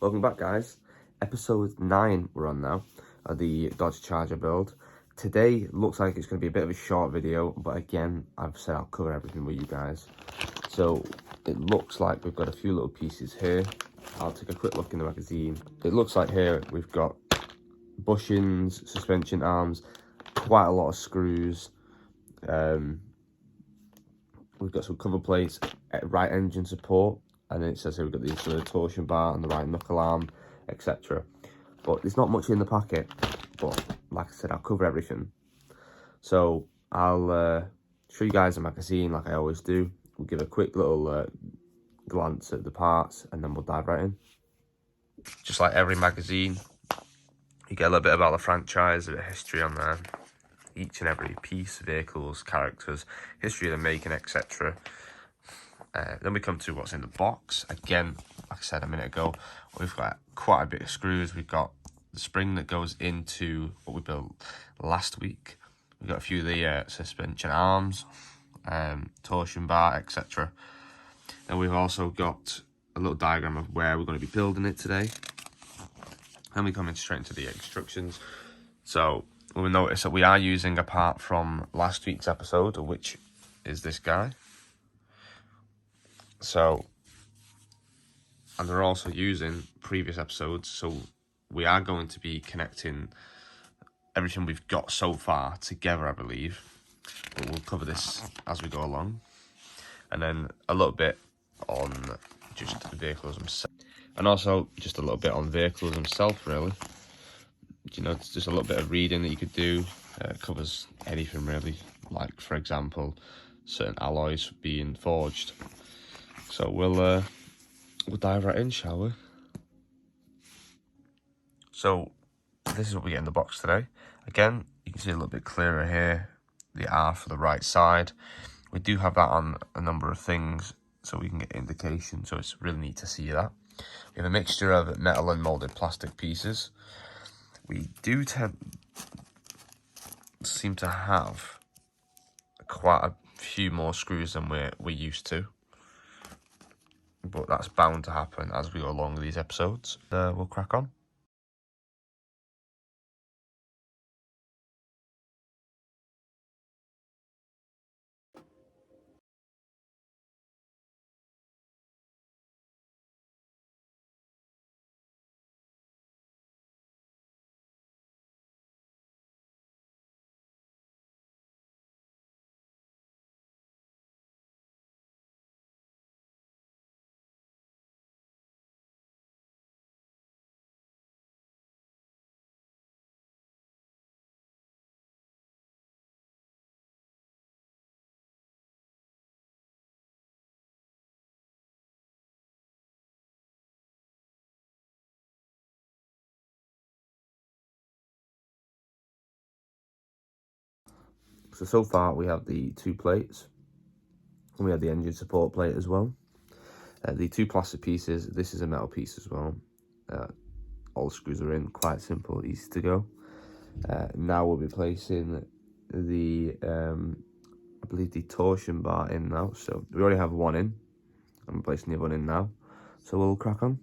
Welcome back, guys. Episode 9 we're on now, of the Dodge Charger build. Today looks like it's going to be a bit of a short video, but again, I've said I'll cover everything with you guys. So it looks like we've got a few little pieces here. I'll take a quick look in the magazine. It looks like here we've got bushings, suspension arms, quite a lot of screws. We've got some cover plates, right engine support, and then it says here we've got the torsion bar and the right knuckle arm, etc. But there's not much in the packet, but like I said, I'll cover everything. So I'll show you guys the magazine like I always do. We'll give a quick little glance at the parts, and then we'll dive right in. Just like every magazine, you get a little bit about the franchise, a bit of history on there. Each and every piece, vehicles, characters, history of the making, etc. Then we come to what's in the box. Again, like I said a minute ago, we've got quite a bit of screws. We've got the spring that goes into what we built last week. We've got a few of the suspension arms, torsion bar, etc. Then we've also got a little diagram of where we're going to be building it today. And we come in straight into the instructions. So we'll notice that we are using a part from last week's episode, which is this guy. So, and they're also using previous episodes, so we are going to be connecting everything we've got so far together, I believe. But we'll cover this as we go along. And then a little bit on just the vehicles themselves. And also just a little bit on vehicles themselves, really. You know, it's just a little bit of reading that you could do. It covers anything, really. Like, for example, certain alloys being forged. So we'll dive right in, shall we? So this is what we get in the box today. Again, you can see a little bit clearer here, the R for the right side. We do have that on a number of things, so we can get indication, so it's really neat to see that. We have a mixture of metal and moulded plastic pieces. We do seem to have quite a few more screws than we're used to. But that's bound to happen as we go along with these episodes. We'll crack on. So far we have the 2 plates, and we have the engine support plate as well. The 2 plastic pieces, this is a metal piece as well. All the screws are in, quite simple, easy to go. Now we'll be placing the, I believe the torsion bar in now. So we already have one in, I'm placing the other one in now. So we'll crack on.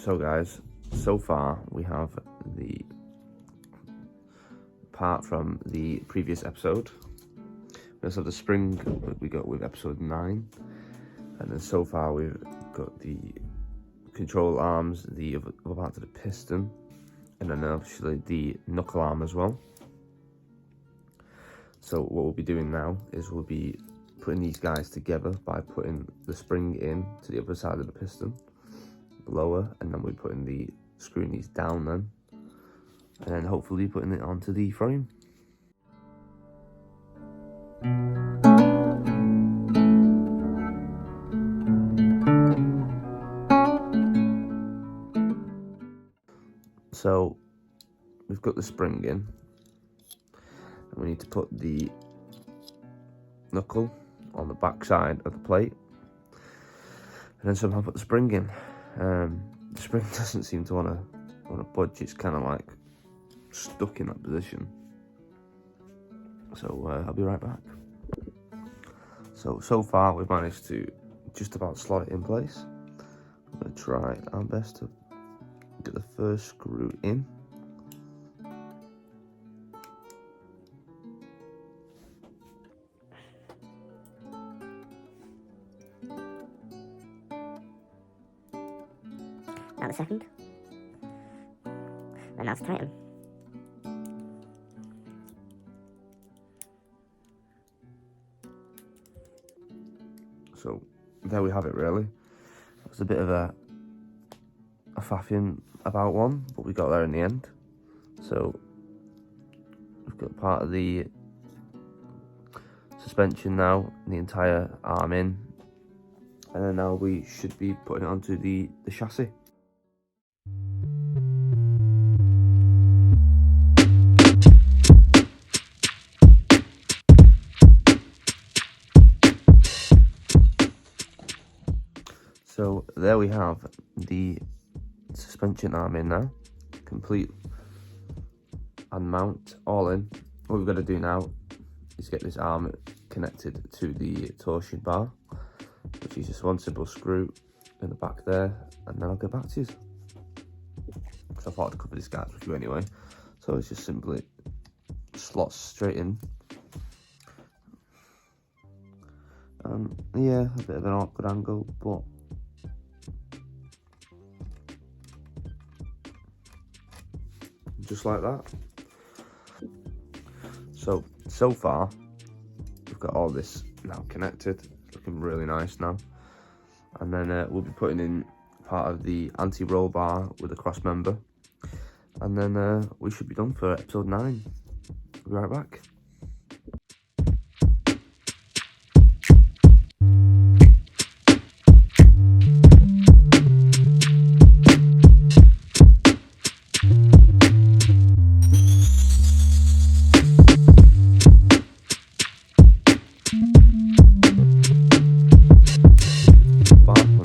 So guys, so far we have the part from the previous episode. We also have the spring that we got with episode 9, and then so far we've got the control arms, the other part of the piston, and then obviously the knuckle arm as well. So what we'll be doing now is we'll be putting these guys together by putting the spring in to the other side of the piston, lower, and then we're putting screwing these down then, and then hopefully putting it onto the frame. So we've got the spring in, and we need to put the knuckle on the back side of the plate, and then somehow put the spring in. The spring doesn't seem to want to budge. It's kind of like stuck in that position. So I'll be right back. So far we've managed to just about slot it in place. I'm going to try our best to get the first screw in. Now the second. And now to tighten. So there we have it really. It was a bit of a faffing about one, but we got there in the end. So we've got part of the suspension now, the entire arm in, and then now we should be putting it onto the chassis. So there we have the suspension arm in now, complete and mount all in. What we've got to do now is get this arm connected to the torsion bar, which is just one simple screw in the back there, and then I'll get back to you. Because I thought I'd cover this guys with you anyway. So it's just simply slots straight in. Yeah, a bit of an awkward angle, but just like that. So far we've got all this now connected, looking really nice now, and then we'll be putting in part of the anti-roll bar with a cross member, and then we should be done for episode 9. We'll be right back.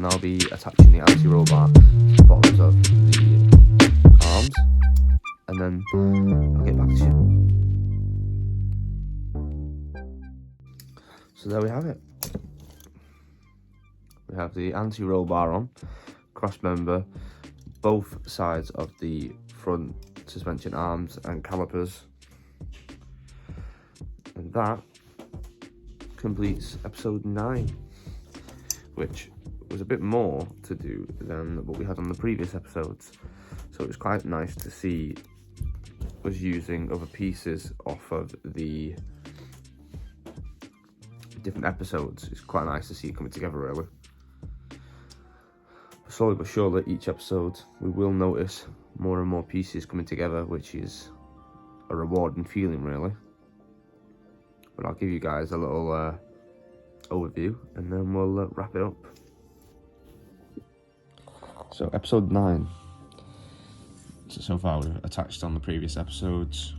I'll be attaching the anti-roll bar to the bottoms of the arms, and then I'll get back to you. So there we have it. We have the anti-roll bar on, cross member, both sides of the front suspension arms and calipers, and that completes episode 9, which was a bit more to do than what we had on the previous episodes, so it was quite nice to see us using other pieces off of the different episodes. It's quite nice to see it coming together really. Slowly but surely, each episode we will notice more and more pieces coming together, which is a rewarding feeling really. But I'll give you guys a little overview, and then we'll wrap it up. So episode 9. So far we've attached on the previous episodes.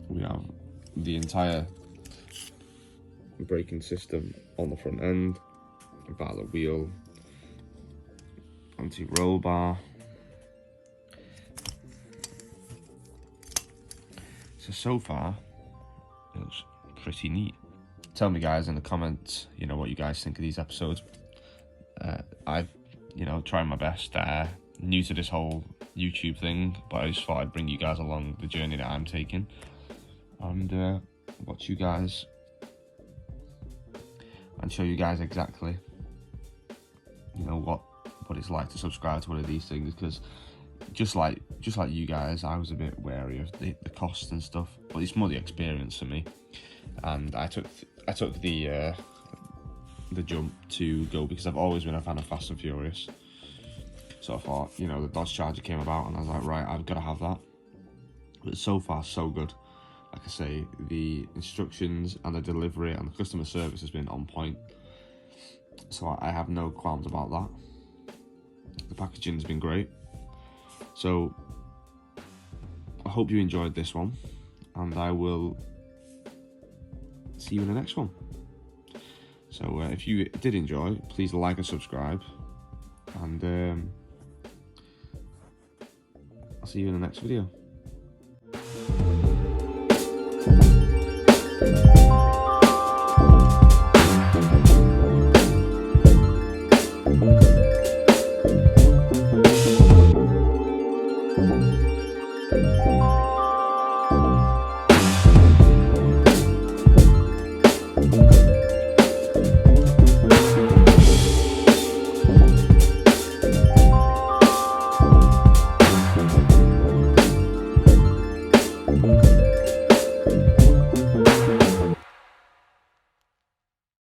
We have the entire braking system on the front end, about the wheel, anti-roll bar. So far it's pretty neat. Tell me guys in the comments, what you guys think of these episodes. I've, tried my best. new to this whole YouTube thing, but I just thought I'd bring you guys along the journey that I'm taking, and watch you guys and show you guys exactly, you know, what it's like to subscribe to one of these things, because just like you guys, I was a bit wary of the cost and stuff, but it's more the experience for me. And I took the jump to go because I've always been a fan of Fast and Furious. So I thought, you know, the Dodge Charger came about and I was like, right, I've got to have that. But so far, so good. Like I say, the instructions and the delivery and the customer service has been on point. So I have no qualms about that. The packaging's been great. So I hope you enjoyed this one, and I will see you in the next one. So if you did enjoy, please like and subscribe, and I'll see you in the next video.